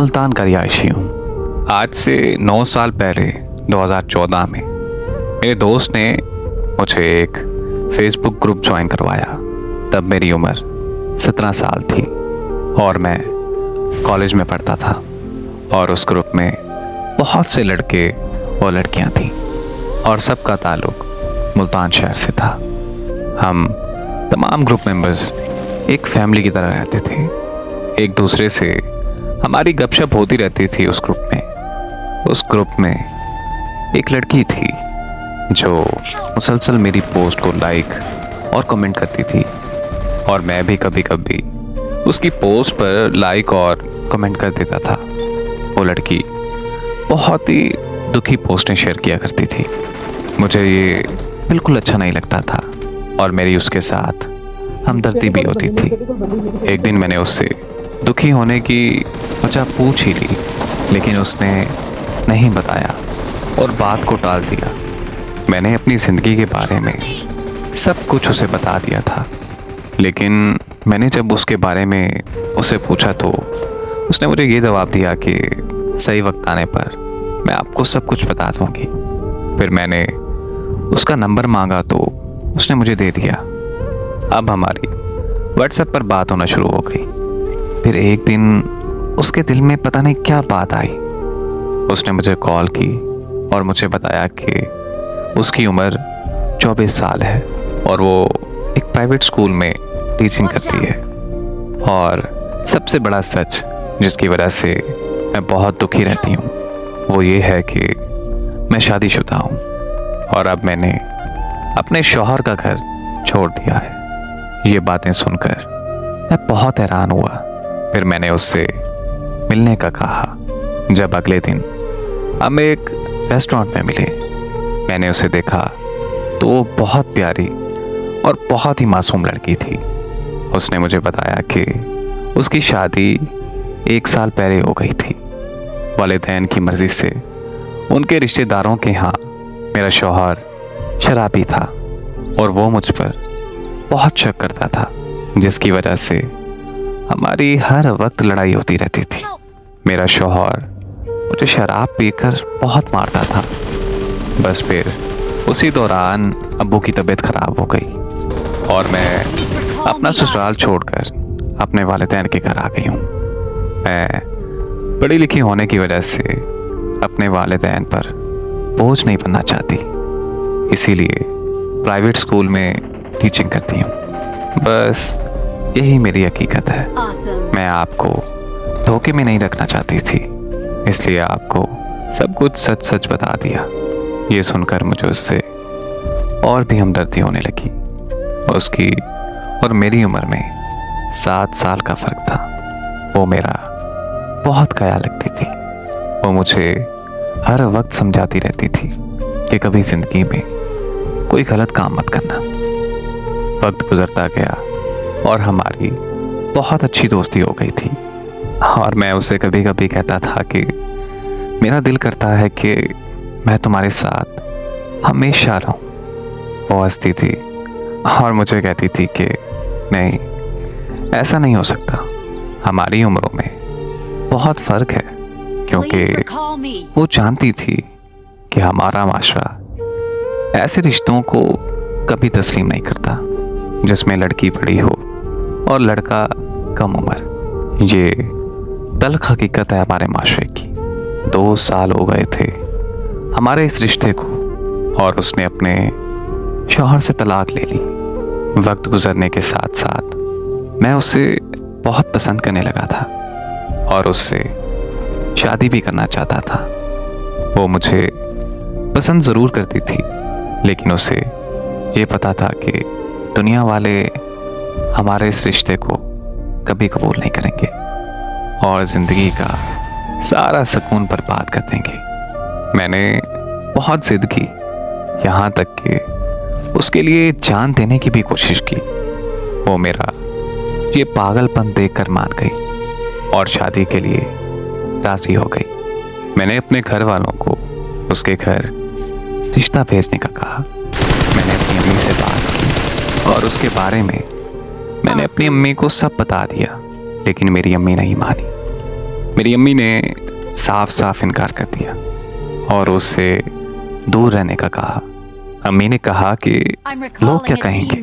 मुल्तान का रिहायशी हूँ। आज से 9 साल पहले 2014 में मेरे दोस्त ने मुझे एक फेसबुक ग्रुप ज्वाइन करवाया। तब मेरी उम्र 17 साल थी और मैं कॉलेज में पढ़ता था और उस ग्रुप में बहुत से लड़के और लड़कियां थीं और सबका ताल्लुक मुल्तान शहर से था। हम तमाम ग्रुप मेंबर्स एक फैमिली की तरह रहते थे। एक दूसरे से हमारी गपशप होती रहती थी उस ग्रुप में। उस ग्रुप में एक लड़की थी जो मुसलसल मेरी पोस्ट को लाइक और कमेंट करती थी और मैं भी कभी कभी उसकी पोस्ट पर लाइक और कमेंट कर देता था। वो लड़की बहुत ही दुखी पोस्टें शेयर किया करती थी। मुझे ये बिल्कुल अच्छा नहीं लगता था और मेरी उसके साथ हमदर्दी भी होती थी। एक दिन मैंने उससे दुखी होने की वजह पूछ ही ली, लेकिन उसने नहीं बताया और बात को टाल दिया। मैंने अपनी ज़िंदगी के बारे में सब कुछ उसे बता दिया था, लेकिन मैंने जब उसके बारे में उसे पूछा तो उसने मुझे ये जवाब दिया कि सही वक्त आने पर मैं आपको सब कुछ बता दूंगी। फिर मैंने उसका नंबर मांगा तो उसने मुझे दे दिया। अब हमारी व्हाट्सएप पर बात होना शुरू हो गई। फिर एक दिन उसके दिल में पता नहीं क्या बात आई। उसने मुझे कॉल की और मुझे बताया कि उसकी उम्र 24 साल है और वो एक प्राइवेट स्कूल में टीचिंग करती है। और सबसे बड़ा सच जिसकी वजह से मैं बहुत दुखी रहती हूँ वो ये है कि मैं शादीशुदा हूँ और अब मैंने अपने शौहर का घर छोड़ दिया है। ये बातें सुनकर मैं बहुत हैरान हुआ। फिर मैंने उससे मिलने का कहा। जब अगले दिन हम एक रेस्टोरेंट में मिले, मैंने उसे देखा तो वो बहुत प्यारी और बहुत ही मासूम लड़की थी। उसने मुझे बताया कि उसकी शादी 1 साल पहले हो गई थी। वालिदैन की मर्जी से उनके रिश्तेदारों के यहाँ मेरा शौहर शराबी था और वो मुझ पर बहुत शक करता था, जिसकी वजह से हमारी हर वक्त लड़ाई होती रहती थी। मेरा शौहर मुझे शराब पीकर बहुत मारता था। बस फिर उसी दौरान अब्बू की तबीयत खराब हो गई और मैं अपना ससुराल छोड़कर अपने वालिदैन के घर आ गई हूँ। मैं पढ़ी लिखी होने की वजह से अपने वालिदैन पर बोझ नहीं बनना चाहती, इसीलिए प्राइवेट स्कूल में टीचिंग करती हूँ। बस यही मेरी हकीकत है। मैं आपको धोखे में नहीं रखना चाहती थी, इसलिए आपको सब कुछ सच सच बता दिया। ये सुनकर मुझे उससे और भी हमदर्दी होने लगी। उसकी और मेरी उम्र में 7 साल का फ़र्क था। वो मेरा बहुत ख्याल रखती थी। वो मुझे हर वक्त समझाती रहती थी कि कभी ज़िंदगी में कोई गलत काम मत करना। वक्त गुजरता गया और हमारी बहुत अच्छी दोस्ती हो गई थी और मैं उसे कभी कभी कहता था कि मेरा दिल करता है कि मैं तुम्हारे साथ हमेशा रहूं। वो हंसती थी और मुझे कहती थी कि नहीं, ऐसा नहीं हो सकता। हमारी उम्रों में बहुत फ़र्क है, क्योंकि वो जानती थी कि हमारा माशरा ऐसे रिश्तों को कभी तस्लीम नहीं करता जिसमें लड़की बड़ी हो और लड़का कम उम्र। ये तल्ख हकीकत है हमारे माशरे की। 2 साल हो गए थे हमारे इस रिश्ते को और उसने अपने शौहर से तलाक ले ली। वक्त गुजरने के साथ साथ मैं उसे बहुत पसंद करने लगा था और उससे शादी भी करना चाहता था। वो मुझे पसंद ज़रूर करती थी, लेकिन उसे ये पता था कि दुनिया वाले हमारे इस रिश्ते को कभी कबूल नहीं करेंगे और ज़िंदगी का सारा सुकून बर्बाद कर देंगे। मैंने बहुत ज़िद की, यहाँ तक कि उसके लिए जान देने की भी कोशिश की। वो मेरा ये पागलपन देखकर मान गई और शादी के लिए राज़ी हो गई। मैंने अपने घर वालों को उसके घर रिश्ता भेजने का कहा। मैंने अपनी अम्मी से बात की और उसके बारे में मैंने अपनी अम्मी को सब बता दिया, लेकिन मेरी अम्मी नहीं मानी। मेरी अम्मी ने साफ साफ इनकार कर दिया और उससे दूर रहने का कहा। अम्मी ने कहा कि लोग क्या कहेंगे।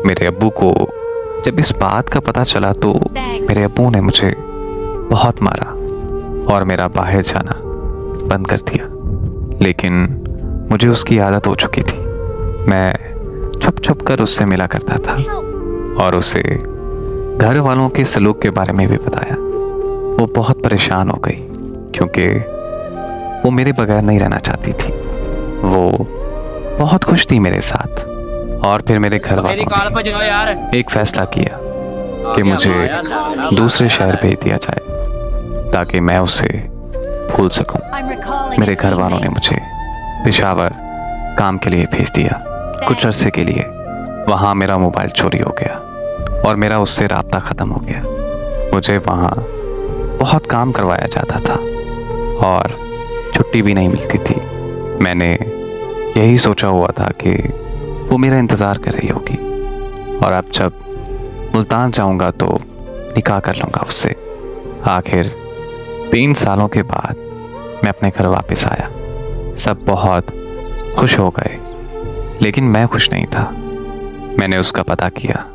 मेरे अब्बू को जब इस बात का पता चला तो मेरे अब्बू ने मुझे बहुत मारा और मेरा बाहर जाना बंद कर दिया। लेकिन मुझे उसकी आदत हो चुकी थी। मैं छुप छुप कर उससे मिला करता था और उसे घर वालों के सलूक के बारे में भी बताया। वो बहुत परेशान हो गई क्योंकि वो मेरे बगैर नहीं रहना चाहती थी। वो बहुत खुश थी मेरे साथ। और फिर मेरे घर वालों ने एक फैसला किया कि मुझे दूसरे शहर भेज दिया जाए ताकि मैं उसे भूल सकूं। मेरे घर वालों ने मुझे पेशावर काम के लिए भेज दिया। कुछ अरसे के लिए वहाँ मेरा मोबाइल चोरी हो गया और मेरा उससे राब्ता ख़त्म हो गया। मुझे वहाँ बहुत काम करवाया जाता था और छुट्टी भी नहीं मिलती थी। मैंने यही सोचा हुआ था कि वो मेरा इंतज़ार कर रही होगी और अब जब मुल्तान जाऊंगा तो निकाह कर लूँगा उससे। आखिर 3 सालों के बाद मैं अपने घर वापस आया। सब बहुत खुश हो गए लेकिन मैं खुश नहीं था। मैंने उसका पता किया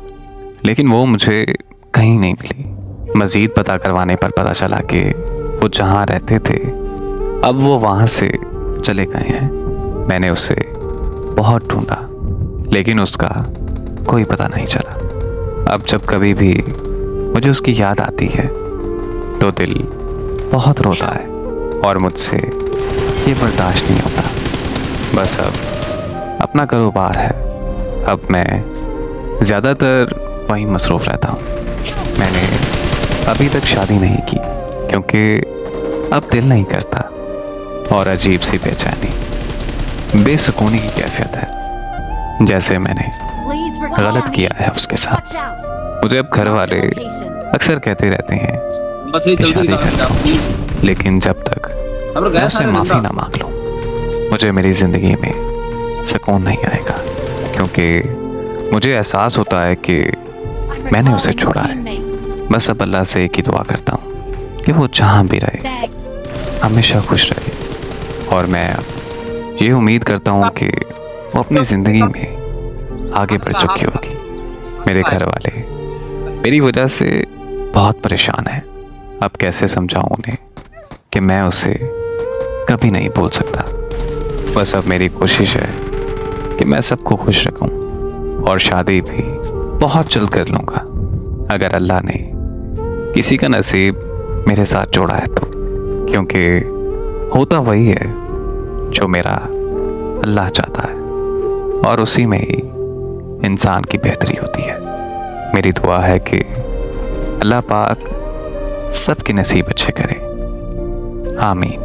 लेकिन वो मुझे कहीं नहीं मिली। मज़ीद पता करवाने पर पता चला कि वो जहाँ रहते थे अब वो वहाँ से चले गए हैं। मैंने उसे बहुत ढूंढा लेकिन उसका कोई पता नहीं चला। अब जब कभी भी मुझे उसकी याद आती है तो दिल बहुत रोता है और मुझसे ये बर्दाश्त नहीं होता। बस अब अपना कारोबार है। अब मैं ज़्यादातर वहीं मसरूफ़ रहता हूँ। मैंने अभी तक शादी नहीं की क्योंकि अब दिल नहीं करता और अजीब सी बेचैनी बेसुकूनी की कैफियत है जैसे मैंने गलत किया है उसके साथ। मुझे अब घर वाले अक्सर कहते रहते हैं कि शादी कर लो, लेकिन जब तक मैं उससे माफ़ी ना मांग लूँ मुझे मेरी ज़िंदगी में सुकून नहीं आएगा। क्योंकि मुझे एहसास होता है कि मैंने उसे छोड़ा है। बस अब अल्लाह से एक ही दुआ करता हूँ कि वो जहाँ भी रहे हमेशा खुश रहे। और मैं अब ये उम्मीद करता हूँ कि वो अपनी ज़िंदगी में आगे बढ़ चुकी होगी। मेरे घर वाले मेरी वजह से बहुत परेशान हैं। अब कैसे समझाऊँ उन्हें कि मैं उसे कभी नहीं भूल सकता। बस अब मेरी कोशिश है कि मैं सबको खुश रखूं और शादी भी बहुत जल्द कर लूँगा अगर अल्लाह ने किसी का नसीब मेरे साथ जोड़ा है तो। क्योंकि होता वही है जो मेरा अल्लाह चाहता है और उसी में ही इंसान की बेहतरी होती है। मेरी दुआ है कि अल्लाह पाक सबके नसीब अच्छे करे। आमीन।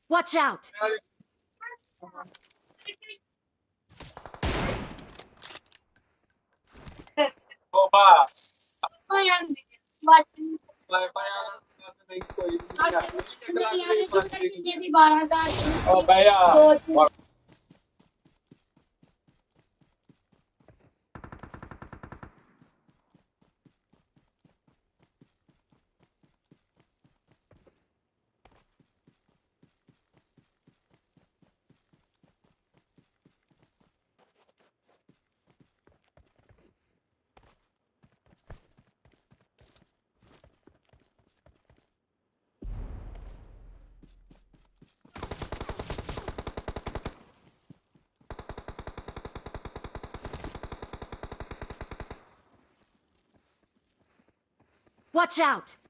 Watch out! Watch out!